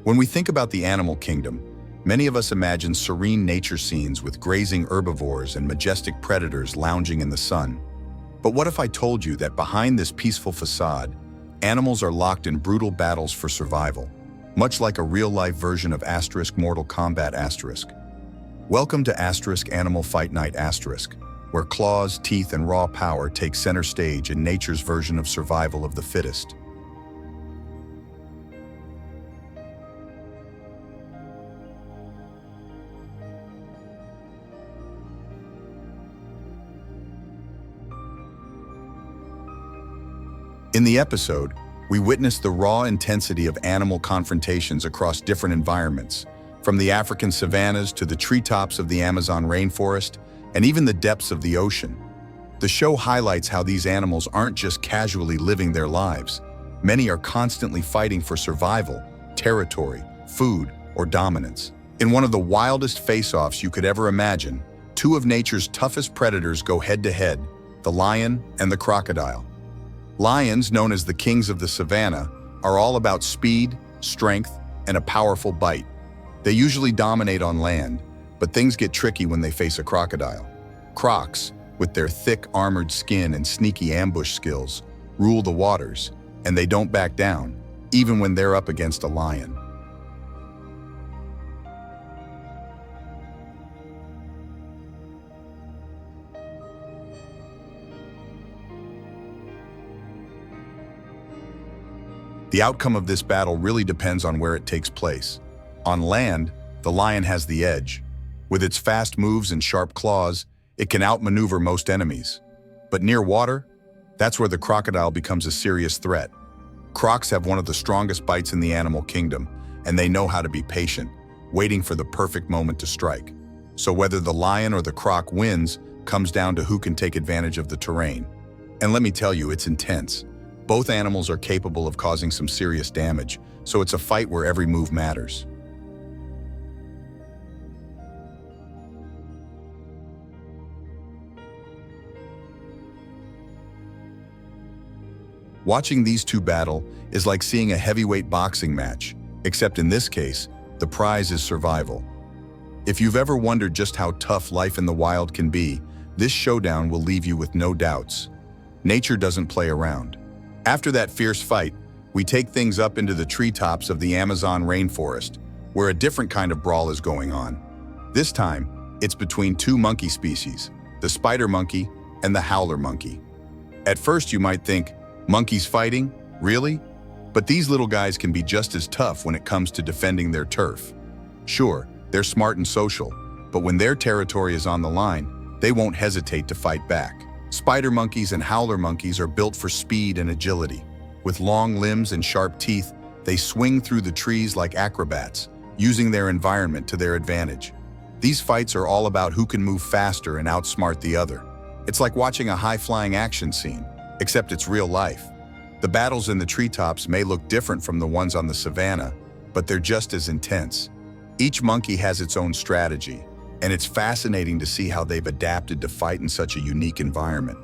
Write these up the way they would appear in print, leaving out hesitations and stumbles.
When we think about the animal kingdom, many of us imagine serene nature scenes with grazing herbivores and majestic predators lounging in the sun. But what if I told you that behind this peaceful facade, animals are locked in brutal battles for survival, much like a real-life version of Mortal Kombat *. Welcome to Animal Fight Night *, where claws, teeth, and raw power take center stage in nature's version of survival of the fittest. In the episode, we witness the raw intensity of animal confrontations across different environments, from the African savannas to the treetops of the Amazon rainforest, and even the depths of the ocean. The show highlights how these animals aren't just casually living their lives. Many are constantly fighting for survival, territory, food, or dominance. In one of the wildest face-offs you could ever imagine, two of nature's toughest predators go head-to-head, the lion and the crocodile. Lions, known as the kings of the savannah, are all about speed, strength, and a powerful bite. They usually dominate on land, but things get tricky when they face a crocodile. Crocs, with their thick, armored skin and sneaky ambush skills, rule the waters, and they don't back down, even when they're up against a lion. The outcome of this battle really depends on where it takes place. On land, the lion has the edge. With its fast moves and sharp claws, it can outmaneuver most enemies. But near water, that's where the crocodile becomes a serious threat. Crocs have one of the strongest bites in the animal kingdom, and they know how to be patient, waiting for the perfect moment to strike. So whether the lion or the croc wins comes down to who can take advantage of the terrain. And let me tell you, it's intense. Both animals are capable of causing some serious damage, so it's a fight where every move matters. Watching these two battle is like seeing a heavyweight boxing match, except in this case, the prize is survival. If you've ever wondered just how tough life in the wild can be, this showdown will leave you with no doubts. Nature doesn't play around. After that fierce fight, we take things up into the treetops of the Amazon rainforest, where a different kind of brawl is going on. This time, it's between two monkey species, the spider monkey and the howler monkey. At first you might think, monkeys fighting? Really? But these little guys can be just as tough when it comes to defending their turf. Sure, they're smart and social, but when their territory is on the line, they won't hesitate to fight back. Spider monkeys and howler monkeys are built for speed and agility. With long limbs and sharp teeth, they swing through the trees like acrobats, using their environment to their advantage. These fights are all about who can move faster and outsmart the other. It's like watching a high-flying action scene, except it's real life. The battles in the treetops may look different from the ones on the savannah, but they're just as intense. Each monkey has its own strategy, and it's fascinating to see how they've adapted to fight in such a unique environment.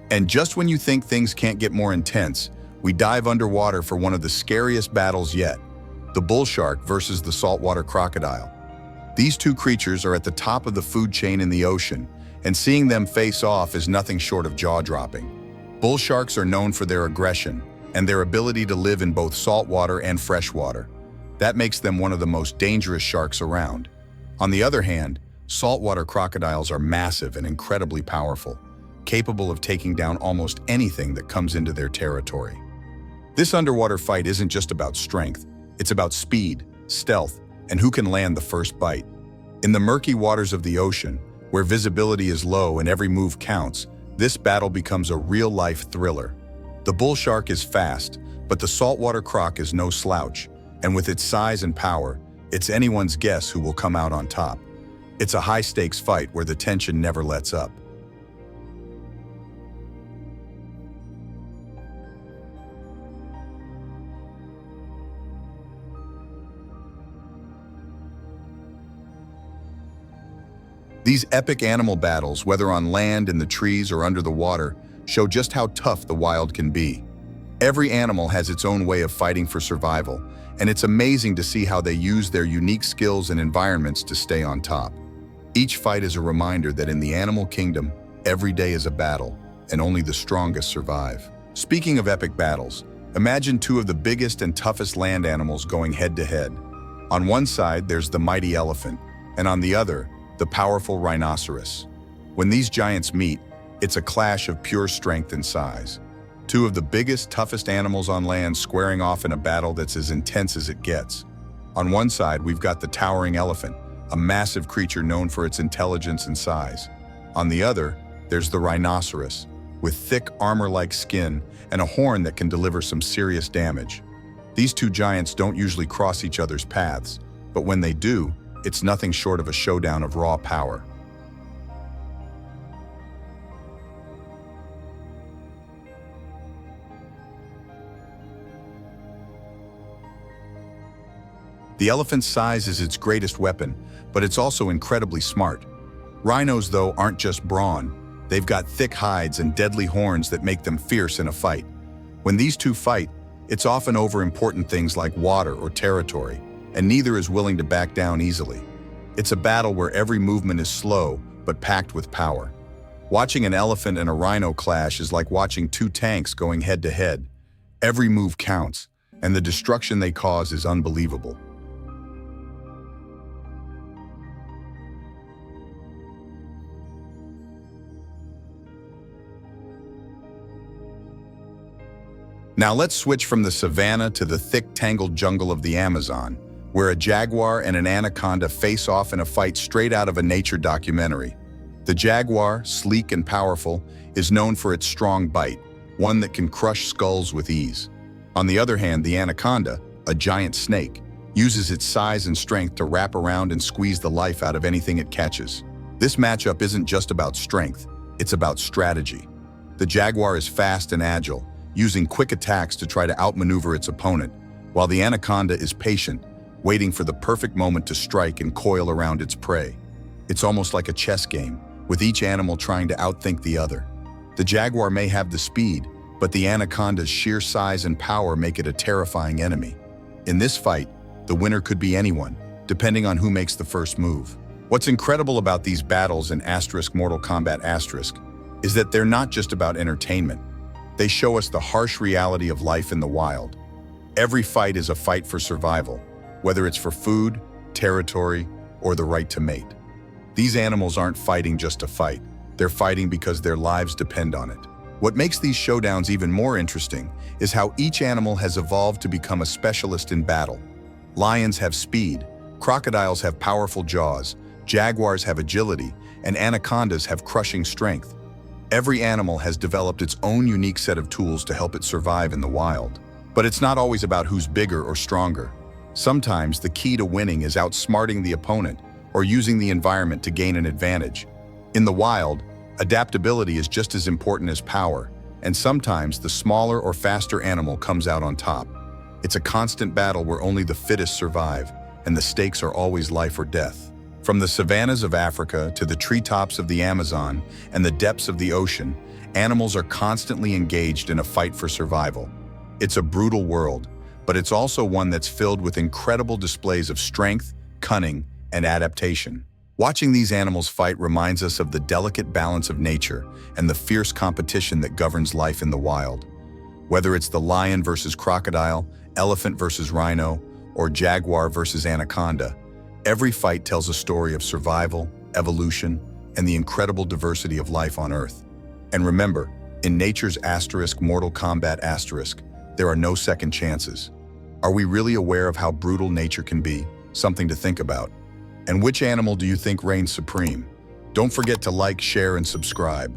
And just when you think things can't get more intense, we dive underwater for one of the scariest battles yet, the bull shark versus the saltwater crocodile. These two creatures are at the top of the food chain in the ocean, and seeing them face off is nothing short of jaw-dropping. Bull sharks are known for their aggression and their ability to live in both saltwater and freshwater. That makes them one of the most dangerous sharks around. On the other hand, saltwater crocodiles are massive and incredibly powerful, capable of taking down almost anything that comes into their territory. This underwater fight isn't just about strength, it's about speed, stealth, and who can land the first bite. In the murky waters of the ocean, where visibility is low and every move counts, this battle becomes a real-life thriller. The bull shark is fast, but the saltwater croc is no slouch, and with its size and power, it's anyone's guess who will come out on top. It's a high-stakes fight where the tension never lets up. These epic animal battles, whether on land, in the trees, or under the water, show just how tough the wild can be. Every animal has its own way of fighting for survival, and it's amazing to see how they use their unique skills and environments to stay on top. Each fight is a reminder that in the animal kingdom, every day is a battle, and only the strongest survive. Speaking of epic battles, imagine two of the biggest and toughest land animals going head-to-head. On one side, there's the mighty elephant, and on the other, the powerful rhinoceros. When these giants meet, it's a clash of pure strength and size. Two of the biggest, toughest animals on land squaring off in a battle that's as intense as it gets. On one side, we've got the towering elephant, a massive creature known for its intelligence and size. On the other, there's the rhinoceros, with thick armor-like skin and a horn that can deliver some serious damage. These two giants don't usually cross each other's paths, but when they do, it's nothing short of a showdown of raw power. The elephant's size is its greatest weapon, but it's also incredibly smart. Rhinos, though, aren't just brawn. They've got thick hides and deadly horns that make them fierce in a fight. When these two fight, it's often over important things like water or territory, and neither is willing to back down easily. It's a battle where every movement is slow, but packed with power. Watching an elephant and a rhino clash is like watching two tanks going head-to-head. Every move counts, and the destruction they cause is unbelievable. Now let's switch from the savanna to the thick, tangled jungle of the Amazon, where a jaguar and an anaconda face off in a fight straight out of a nature documentary. The jaguar, sleek and powerful, is known for its strong bite, one that can crush skulls with ease. On the other hand, the anaconda, a giant snake, uses its size and strength to wrap around and squeeze the life out of anything it catches. This matchup isn't just about strength, it's about strategy. The jaguar is fast and agile, using quick attacks to try to outmaneuver its opponent, while the anaconda is patient, waiting for the perfect moment to strike and coil around its prey. It's almost like a chess game, with each animal trying to outthink the other. The jaguar may have the speed, but the anaconda's sheer size and power make it a terrifying enemy. In this fight, the winner could be anyone, depending on who makes the first move. What's incredible about these battles in Mortal Kombat is that they're not just about entertainment. They show us the harsh reality of life in the wild. Every fight is a fight for survival, whether it's for food, territory, or the right to mate. These animals aren't fighting just to fight. They're fighting because their lives depend on it. What makes these showdowns even more interesting is how each animal has evolved to become a specialist in battle. Lions have speed, crocodiles have powerful jaws, jaguars have agility, and anacondas have crushing strength. Every animal has developed its own unique set of tools to help it survive in the wild. But it's not always about who's bigger or stronger. Sometimes the key to winning is outsmarting the opponent or using the environment to gain an advantage. In the wild, adaptability is just as important as power, and sometimes the smaller or faster animal comes out on top. It's a constant battle where only the fittest survive, and the stakes are always life or death. From the savannas of Africa to the treetops of the Amazon and the depths of the ocean, animals are constantly engaged in a fight for survival. It's a brutal world, but it's also one that's filled with incredible displays of strength, cunning, and adaptation. Watching these animals fight reminds us of the delicate balance of nature and the fierce competition that governs life in the wild. Whether it's the lion versus crocodile, elephant versus rhino, or jaguar versus anaconda, every fight tells a story of survival, evolution, and the incredible diversity of life on Earth. And remember, in nature's Mortal Kombat there are no second chances. Are we really aware of how brutal nature can be? Something to think about. And which animal do you think reigns supreme? Don't forget to like, share, and subscribe.